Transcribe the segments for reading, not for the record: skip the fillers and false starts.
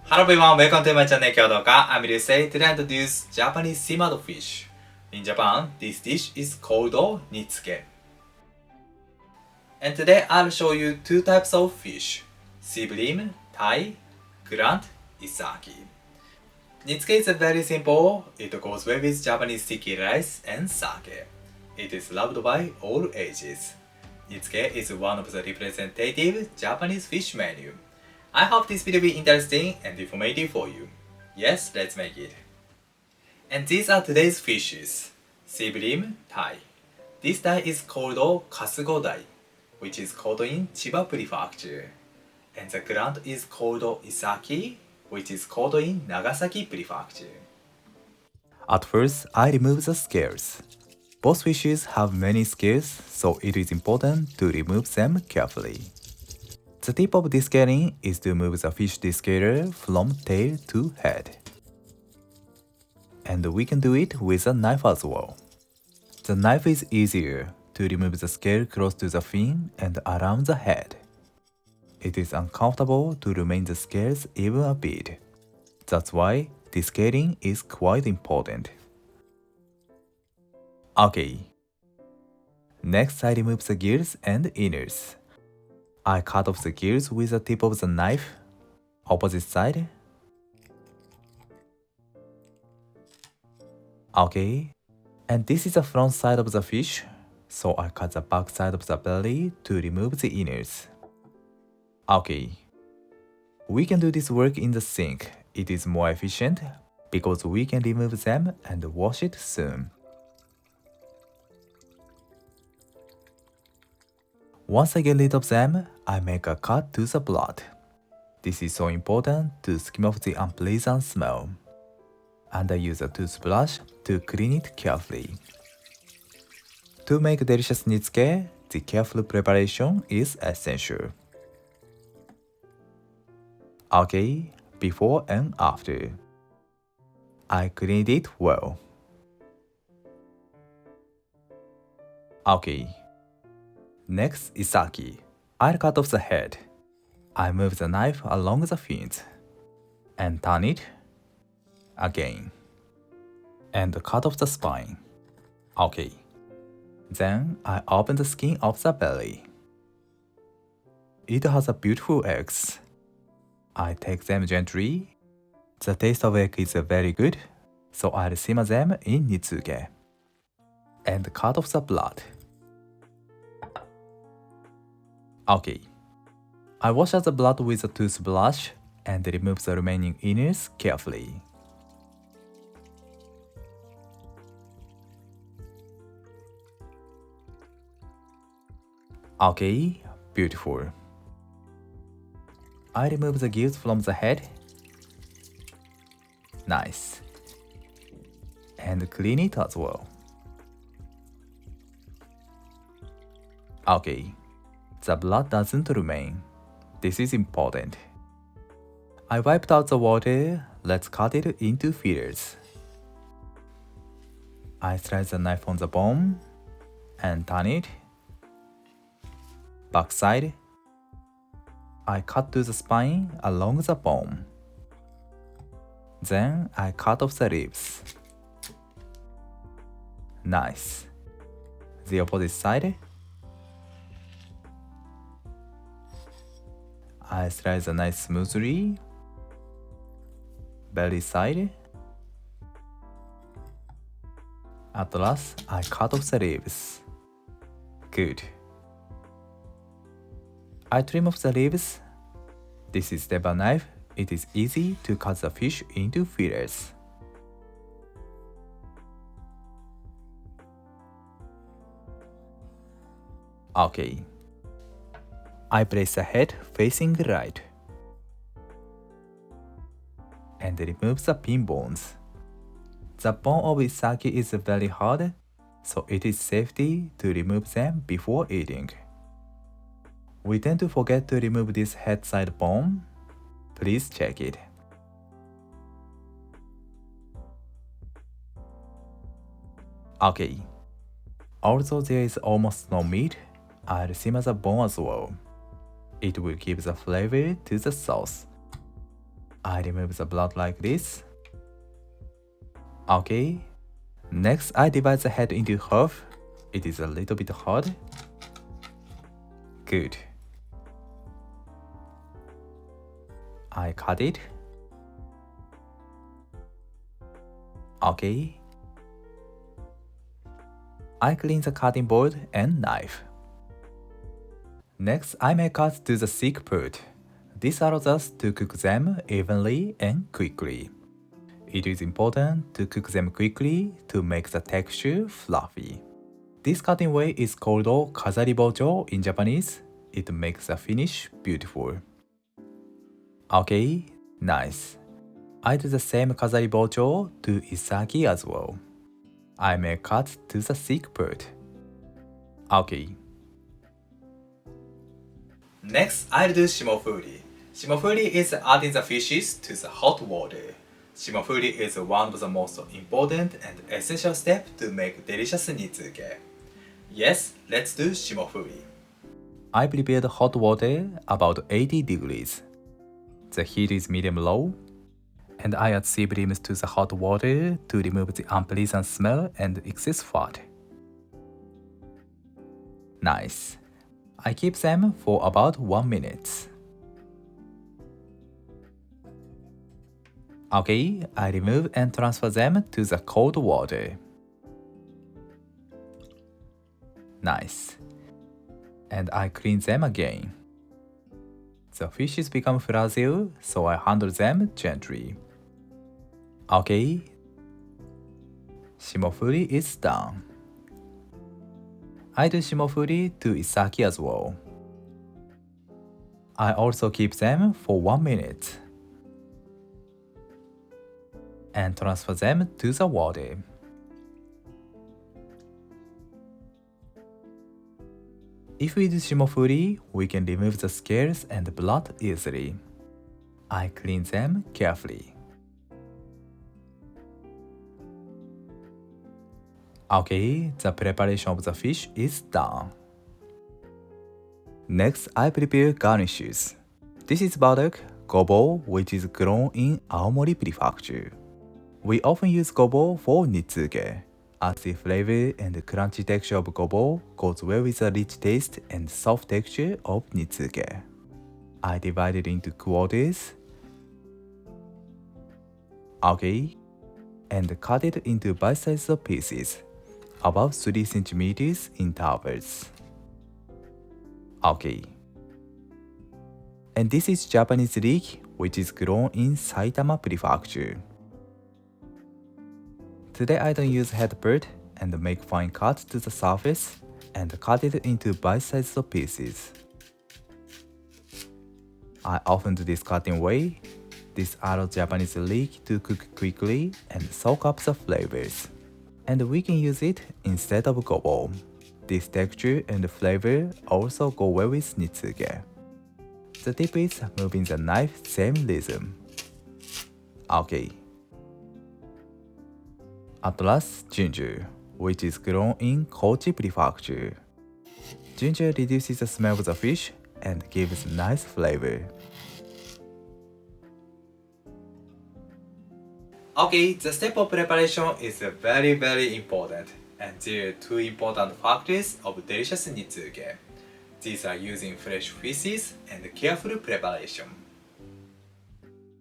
Hello everyone, welcome to my channel 今日どうか I'm Ryusei. Today I introduce Japanese simmered fish. In Japan, this dish is called Nitsuke. And today I'll show you two types of fish. Sea bream, Thai, grant, isaki. Nitsuke is very simple. It goes well with Japanese sticky rice and sake. It is loved by all ages. Nitsuke is one of the representative Japanese fish menu. I hope this video will be interesting and informative for you. Yes, let's make it. And these are today's fishes. Sea bream, Thai. This Thai is called Kasugo Dai, which is caught in Chiba Prefecture. And the grant is called Isaki, which is caught in Nagasaki Prefecture. At first, I remove the scales. Both fishes have many scales, so it is important to remove them carefully. The tip of descaling is to move the fish descaler from tail to head. And we can do it with a knife as well. The knife is easier to remove the scale close to the fin and around the head. It is uncomfortable to remain the scales even a bit. That's why descaling is quite important. Okay. Next, I remove the gills and inners. I cut off the gills with the tip of the knife, opposite side. Okay, and this is the front side of the fish, so I cut the back side of the belly to remove the inners. Okay, we can do this work in the sink. It is more efficient because we can remove them and wash it soon. Once I get rid of them, I make a cut to the blood. This is so important to skim off the unpleasant smell. And I use a toothbrush to clean it carefully. To make delicious nitsuke, the careful preparation is essential. Okay, before and after. I cleaned it well. Okay. Next, isaki. I'll cut off the head. I move the knife along the fins and turn it again and cut off the spine. Okay. Then I open the skin of the belly. It has a beautiful eggs. I take them gently. The taste of egg is very good, so I'll simmer them in nitsuke and cut off the blood. Okay. I wash out the blood with a toothbrush and remove the remaining inners carefully. Okay, beautiful. I remove the gills from the head. Nice. And clean it as well. Okay. The blood doesn't remain. This is important. I wiped out the water. Let's cut it into fillets. I slice the knife on the bone and turn it. Backside. I cut to the spine along the bone. Then I cut off the ribs. Nice. The opposite side. I slice the knife smoothly. Belly side. At last, I cut off the ribs. Good. I trim off the ribs. This is zebra knife. It is easy to cut the fish into fillets. Okay. I place the head facing right and remove the pin bones. The bone of isaki is very hard, so it is safety to remove them before eating. We tend to forget to remove this head side bone. Please check it. Okay. Although there is almost no meat, I'll simmer the bone as well. It will give the flavor to the sauce. I remove the blood like this. Okay. Next, I divide the head into half. It is a little bit hard. Good. I cut it. Okay. I clean the cutting board and knife. Next, I may cut to the thick part. This allows us to cook them evenly and quickly. It is important to cook them quickly to make the texture fluffy. This cutting way is called kazaribocho in Japanese. It makes the finish beautiful. Okay, nice. I do the same kazaribocho to isagi as well. I may cut to the thick part. Okay. Next, I'll do shimofuri. Shimofuri is adding the fishes to the hot water. Shimofuri is one of the most important and essential steps to make delicious nitsuke. Yes, let's do shimofuri. I prepared hot water about 80 degrees. The heat is medium-low, and I add sea breams to the hot water to remove the unpleasant smell and excess fat. Nice. I keep them for about 1 minute. Okay, I remove and transfer them to the cold water. Nice. And I clean them again. The fishes become fragile, so I handle them gently. Okay. Shimofuri is done. I do shimofuri to isaki as well. I also keep them for 1 minute. And transfer them to the water. If we do shimofuri, we can remove the scales and blood easily. I clean them carefully. Okay, the preparation of the fish is done. Next, I prepare garnishes. This is burdock, gobo, which is grown in Aomori Prefecture. We often use gobo for nitsuke, as the flavor and crunchy texture of gobo goes well with the rich taste and soft texture of nitsuke. I divide it into quarters. Okay, and cut it into bite-sized pieces, about 3 cm intervals. Okay. And this is Japanese leek, which is grown in Saitama Prefecture. Today I don't use head part and make fine cuts to the surface and cut it into bite-sized pieces. I often do this cutting way. This allows Japanese leek to cook quickly and soak up the flavors. And we can use it instead of gobo. This texture and flavor also go well with nitsuke. The tip is moving the knife same rhythm. Okay. At last, ginger, which is grown in Kochi Prefecture. Ginger reduces the smell of the fish and gives nice flavor. Okay, the step of preparation is very important, and there are 2 important factors of delicious nitsuke. These are using fresh fishes and careful preparation.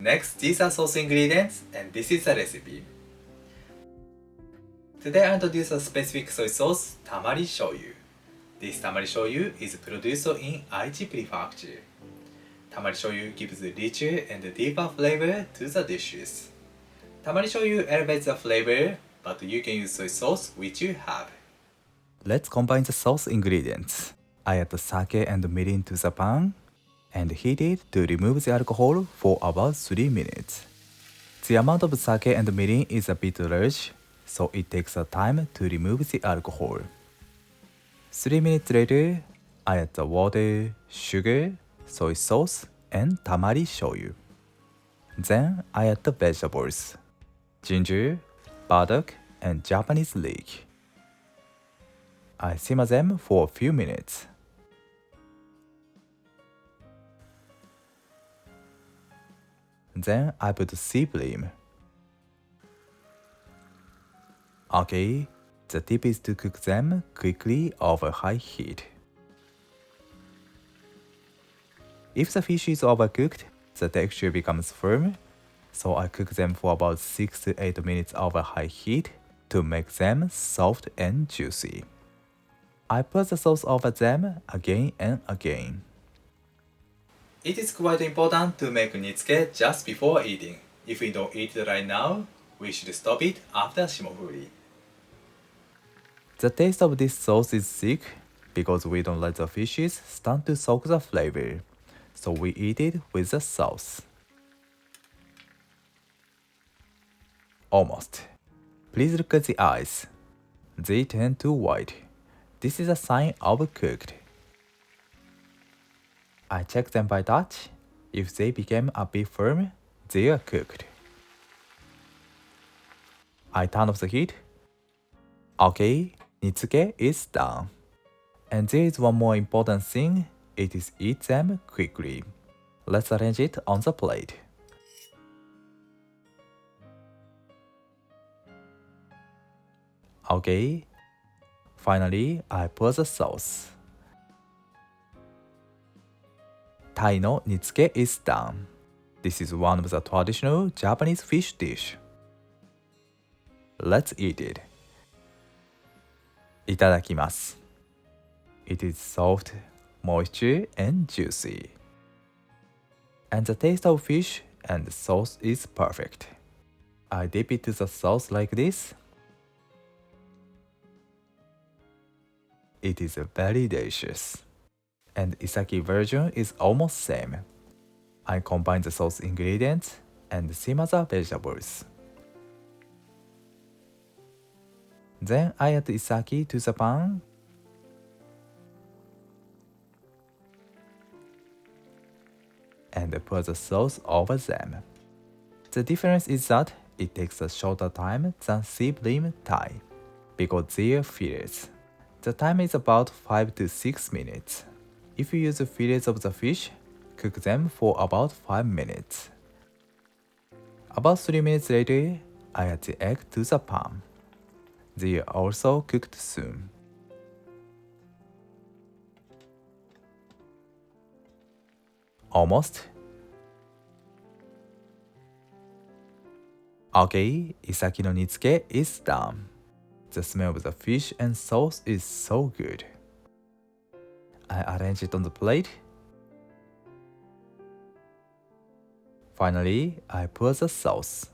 Next, these are sauce ingredients, and this is the recipe. Today I introduce a specific soy sauce, Tamari shoyu. This Tamari shoyu is produced in Aichi Prefecture. Tamari shoyu gives richer and deeper flavor to the dishes. Tamari shoyu elevates the flavor, but you can use soy sauce which you have. Let's combine the sauce ingredients. I add the sake and mirin to the pan and heat it to remove the alcohol for about 3 minutes. The amount of sake and mirin is a bit large, so it takes a time to remove the alcohol. 3 minutes later, I add the water, sugar, soy sauce, and tamari shoyu. Then I add the vegetables, ginger, burdock, and Japanese leek. I simmer them for a few minutes. Then I put sea bream. Okay, the tip is to cook them quickly over high heat. If the fish is overcooked, the texture becomes firm, so I cook them for about 6 to 8 minutes over high heat to make them soft and juicy. I put the sauce over them again and again. It is quite important to make Nitsuke just before eating. If we don't eat it right now, we should stop it after shimofuri. The taste of this sauce is thick because we don't let the fishes stand to soak the flavor, so we eat it with the sauce. Almost. Please look at the eyes. They turn too white. This is a sign of cooked. I check them by touch. If they became a bit firm, they are cooked. I turn off the heat. Okay, Nitsuke is done. And there is one more important thing, it is eat them quickly. Let's arrange it on the plate. Okay. Finally, I pour the sauce. Tai no Nitsuke is done. This is one of the traditional Japanese fish dish. Let's eat it. Itadakimasu. It is soft, moisture, and juicy. And the taste of fish and the sauce is perfect. I dip it to the sauce like this. It is very delicious. And Isaki version is almost same. I combine the sauce ingredients and simmer the vegetables. Then I add Isaki to the pan. And pour the sauce over them. The difference is that it takes a shorter time than sea bream Thai, because they are fillets. The time is about 5 to 6 minutes. If you use the fillets of the fish, cook them for about 5 minutes. About 3 minutes later, I add the egg to the pan. They are also cooked soon. Almost. Okay, Isaki no Nitsuke is done. The smell of the fish and sauce is so good. I arrange it on the plate. Finally, I pour the sauce.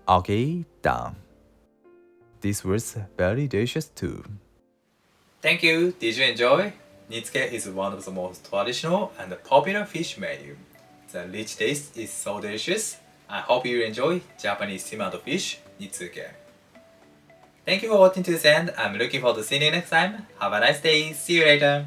Okay, done. This was very delicious too. Thank you. Did you enjoy? Nitsuke is one of the most traditional and popular fish menu. The rich taste is so delicious. I hope you enjoy Japanese simmered fish, Nitsuke. Thank you for watching to this end. I'm looking forward to seeing you next time. Have a nice day. See you later.